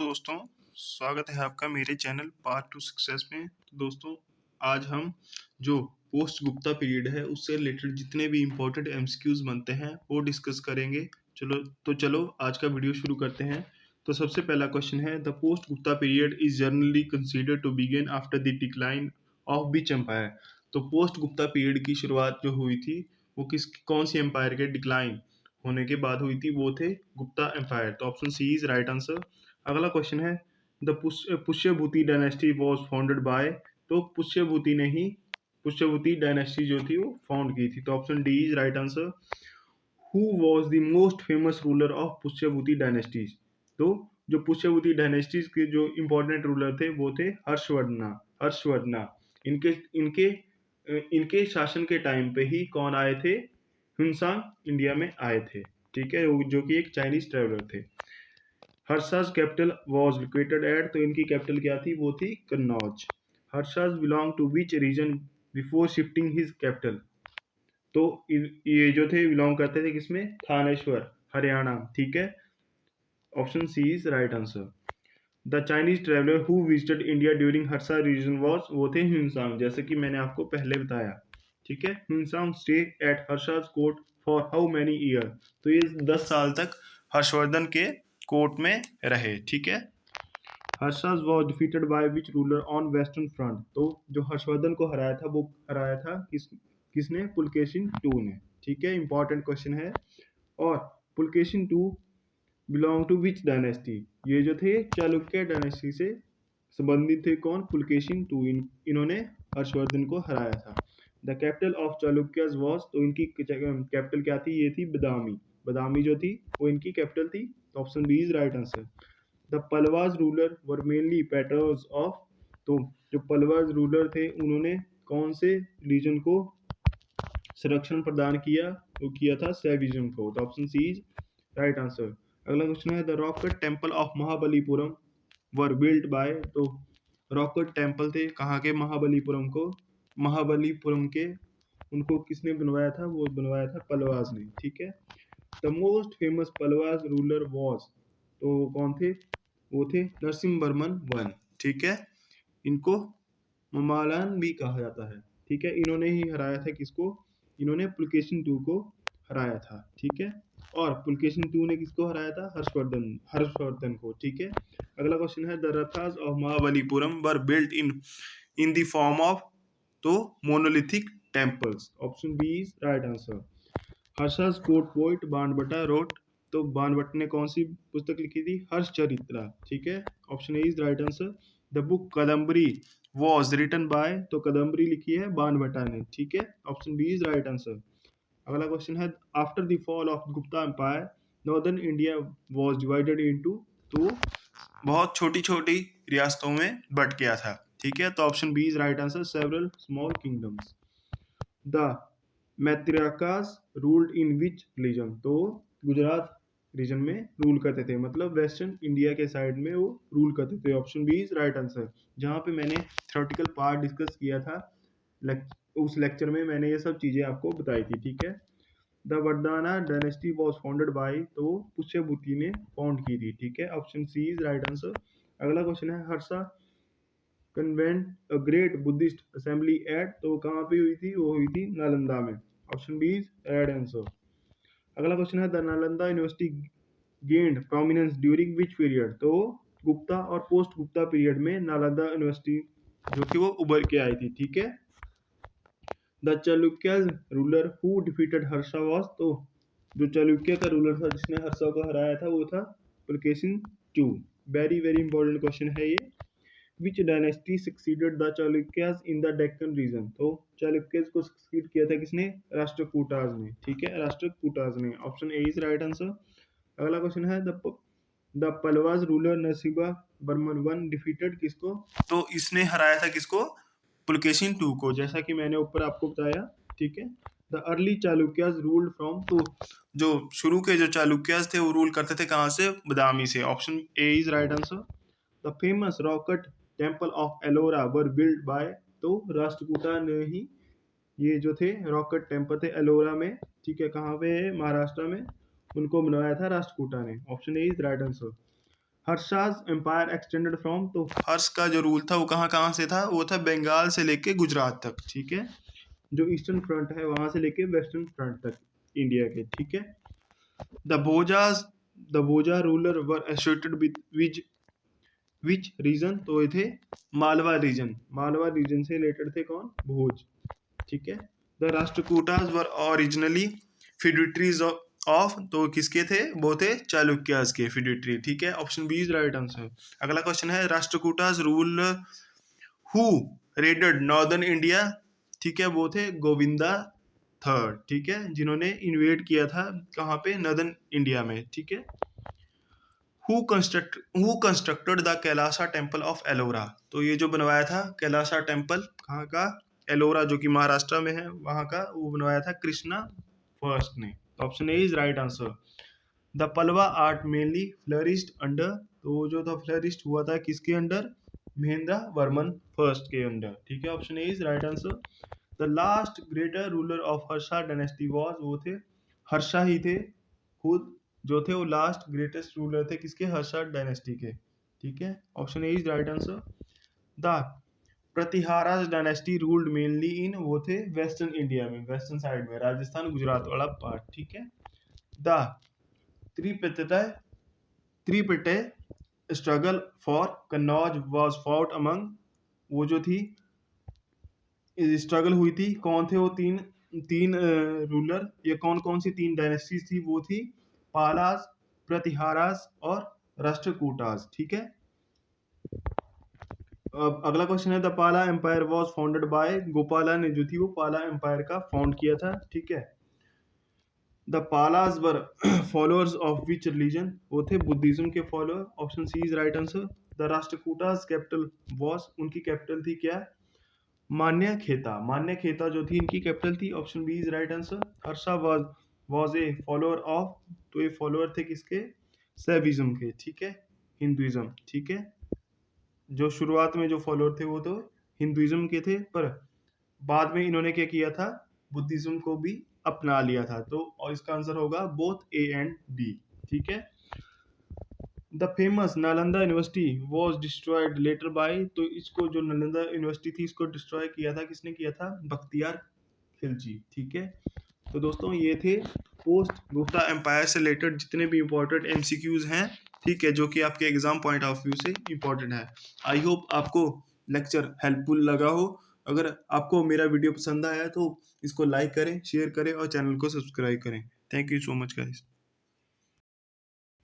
दोस्तों, स्वागत है आपका मेरे चैनल पार्ट टू सक्सेस में। तो दोस्तों, आज हम जो पोस्ट गुप्ता पीरियड है उससे रिलेटेड जितने भी इम्पोर्टेंट एमसीक्यूज बनते हैं वो डिस्कस करेंगे। चलो आज का वीडियो शुरू करते हैं। तो सबसे पहला क्वेश्चन है, the post Gupta period is generally considered to begin after the decline of which empire. तो पोस्ट गुप्ता पीरियड की शुरुआत जो हुई थी वो कौन सी एम्पायर के डिक्लाइन होने के बाद हुई थी, वो थे गुप्ता एम्पायर। तो option C is right answer. अगला क्वेश्चन है, the Pushyabhuti dynasty was founded by. तो पुष्यभूति ने ही पुष्यभूति डायनेस्टी जो थी वो फाउंड की थी। तो option D is right answer. Who was the most famous ruler of Pushyabhuti dynasties. तो जो पुष्यभूति डायनेस्टीज के जो इंपॉर्टेंट रूलर थे वो थे हर्षवर्धना। इनके इनके इनके शासन के टाइम पे ही कौन आए थे, हुनसांग इंडिया में आए थे। ठीक है, जो कि एक चाइनीज ट्रेवलर थे। Harsha's capital was located at. तो इनकी कैपिटल क्या थी, वो थी Kannauj. Harsha's belong to which region before shifting his capital. तो ये जो थे बिलोंग करते थे किसमें, थानेश्वर, हरियाणा। ठीक है, option C is right answer. The Chinese traveller who visited India during Harsha region was, वो थे ह्यूनसांग, जैसे कि मैंने आपको पहले बताया। ठीक है, Hiuen Tsang stay at Harsha's court for how many year. तो ये 10 साल तक हर्षवर्धन के कोर्ट में रहे। ठीक है, Harsha's was defeated by which ruler on western front. तो जो हर्षवर्धन को हराया था वो हराया था किसने, पुलकेशिन टू ने। ठीक है, इंपॉर्टेंट क्वेश्चन है। और Pulakeshin two belong to which dynasty. ये जो थे चालुक्य डायनेस्टी से संबंधित थे। कौन, पुलकेशिन टू। इन्होंने हर्षवर्धन को हराया था। The capital of Chalukyas was. तो इनकी कैपिटल क्या थी, ये थी बदामी। बदामी जो थी वो इनकी कैपिटल थी। Option B is right answer. The Pallavas ruler were mainly patrons of. तो जो पलवाज रूलर थे उन्होंने कौन से रीजन को संरक्षण प्रदान किया, वो किया था सैविजन को। तो option C is right answer. अगला क्वेश्चन है, the rock cut temple of Mahabalipuram were built by. तो रॉकेट टेम्पल थे कहाँ के, महाबलीपुरम के। उनको किसने बनवाया था, वो बनवाया था पलवाज ने। ठीक है, the most famous Pallavas ruler was. तो वो कौन थे, वो थे नरसिम्हवर्मन वन। ठीक है, इनको ममालान भी कहा जाता है। ठीक है, इन्होंने ही हराया था किसको, इन्होंने पुलकेशिन टू को हराया था। ठीक है, और पुलकेशिन टू ने किसको हराया था, हर्षवर्धन को। ठीक है, अगला क्वेश्चन है, the rathas of Mahabalipuram were built in the form of. तो monolithic temples. Option B is right answer. Harsha's court poet Banabhatta wrote. तो बाणभट्ट ने कौन सी पुस्तक लिखी थी, हर्षचरित्र। ठीक है, option A is right answer. The book Kadambari was written by. तो कदम्बरी लिखी है बाणभट्टा ने। ठीक है, option B is right answer. अगला क्वेश्चन है, after the fall of Gupta empire northern India was divided into. तो बहुत छोटी छोटी रियासतों में बट गया था। ठीक है, तो option B is right answer, several small kingdoms. The Maitrakas ruled in which region. तो गुजरात रीजन में रूल करते थे, मतलब वेस्टर्न इंडिया के साइड में वो रूल करते थे। Option B is right answer. जहाँ पे मैंने थ्योरेटिकल पार्ट डिस्कस किया था, उस लेक्चर में मैंने ये सब चीजें आपको बताई थी। ठीक है, the Vardhana dynasty was founded by. तो पुष्यभूति ने फाउंड की थी। ठीक है, option C is right answer. अगला क्वेश्चन है, Harsha convened a great Buddhist assembly at. तो कहाँ पे हुई थी, वो हुई थी नालंदा में। Option B is right answer. अगला क्वेश्चन है, the Nalanda university gained prominence during which period. तो गुप्ता और पोस्ट गुप्ता पीरियड में नालंदा यूनिवर्सिटी जो कि वो उभर के आई थी। ठीक है, the Chalukya ruler who defeated Harsha was. तो जो चालुक्य का रूलर था जिसने हर्षा को हराया था वो था Pulakeshin two. Very very important question है ये। Which dynasty succeeded the Chalukyas in the Deccan region. तो चालुक्यस को सक्सीड किया था किसने, राष्ट्रकूटाज ने। ठीक है, राष्ट्रकूटाज ने। Option A is right answer. अगला क्वेश्चन है, the Pallavas ruler Narasimha Varman one defeated किसको। तो इसने हराया था किसको, पुलकेशिन टू को, जैसा कि मैंने ऊपर आपको बताया। ठीक है, the early Chalukyas ruled from. तो जो शुरू के जो चालुक्यास थे वो रूल करते थे कहाँ से, बदामी से। Option A is right answer. The famous rocket temple of Ellora were build by. तो राष्ट्रकूटा ने ही ये जो थे रॉकेट टेम्पल थे एलोरा में। ठीक है, कहाँ पे है, महाराष्ट्र में। उनको बनवाया था राष्ट्रकूटा ने। Option A is right answer. Harsha's empire extended from, तो हर्ष का जो रूल था वो कहाँ कहाँ से था, वो था बंगाल से लेके गुजरात तक, ठीक है। जो ईस्टर्न फ्रंट है वहां से लेके वेस्टर्न फ्रंट तक इंडिया के, ठीक है। The Bhojas the Bhoja ruler were associated with which region, तो ये थे मालवा रीजन, मालवा रीजन से रिलेटेड थे कौन, भोज, ठीक है। The Rashtrakutas were originally feudatories of, तो किसके थे, वो थे चालुक्यास के फिड्यूटरी, ठीक है। Option B is right answer. अगला क्वेश्चन है Rashtrakutas rule who raided northern India, ठीक है, वो थे गोविंदा थर्ड, ठीक है, जिन्होंने इन्वेड किया था कहाँ पे, नॉर्दर्न इंडिया में, ठीक है। Who constructed the Kailasa temple of Ellora, तो ये जो बनवाया था कैलासा टेम्पल कहाँ का, एलोरा जो कि महाराष्ट्र में है वहां का, वो बनवाया था कृष्णा फर्स्ट ने। Option A is right answer. The Pallava art mainly flourished under, तो वो जो था फ्लरिश्ड हुआ था किसके अंडर, महेंद्र वर्मन फर्स्ट के अंडर, ठीक है। Option A is right answer. The last greater ruler of Harsha dynasty was, वो थे हर्षा ही थे खुद जो थे, वो लास्ट ग्रेटेस्ट रूलर थे किसके, हर्षा डायनेस्टी के, ठीक है। Option A is right answer. The Pratiharas dynasty ruled mainly in, वो थे वेस्टर्न इंडिया में, वेस्टर्न साइड में, राजस्थान गुजरात वाला पार्ट, ठीक है। The tripartite tripartite struggle for Kannauj was fought among, वो जो थी स्ट्रगल हुई थी, कौन थे वो तीन तीन रूलर, ये कौन कौन सी तीन डायनेस्टीज थी, वो थी पालास, प्रतिहारास और राष्ट्रकूटास, ठीक है। अब अगला क्वेश्चन है the Pala empire was founded by, Gopala ने जो थी वो पाला एम्पायर का फाउंड किया था, ठीक है। The Palas were followers of which religion, वो थे बुद्धिज्म के follower, option C is right answer. The Rashtrakutas capital was, उनकी कैपिटल थी क्या, मान्य खेता, मान्य खेता जो थी इनकी कैपिटल थी, option B is right answer. Harsha was a follower of, तो ये फॉलोअर थे किसके, सैविज्म के, ठीक है, हिंदुइज्म, ठीक है। जो शुरुआत में जो फॉलोअर थे वो तो हिंदुइज्म के थे, पर बाद में इन्होंने क्या किया था, बुद्धिज्म को भी अपना लिया था, तो और इसका आंसर होगा बोथ ए एंड डी, ठीक है। The famous Nalanda university was destroyed later by, तो इसको जो नालंदा यूनिवर्सिटी थी इसको डिस्ट्रॉय किया था किसने किया था, बख्तियार खिलजी, ठीक है। तो दोस्तों ये थे पोस्ट गुप्ता एम्पायर से रिलेटेड जितने भी इंपॉर्टेंट एमसीक्यूज हैं, ठीक है, जो कि आपके एग्जाम पॉइंट ऑफ व्यू से इंपॉर्टेंट है। आई होप आपको लेक्चर हेल्पफुल लगा हो। अगर आपको मेरा वीडियो पसंद आया तो इसको लाइक करें, शेयर करें और चैनल को सब्सक्राइब करें। Thank you so much guys.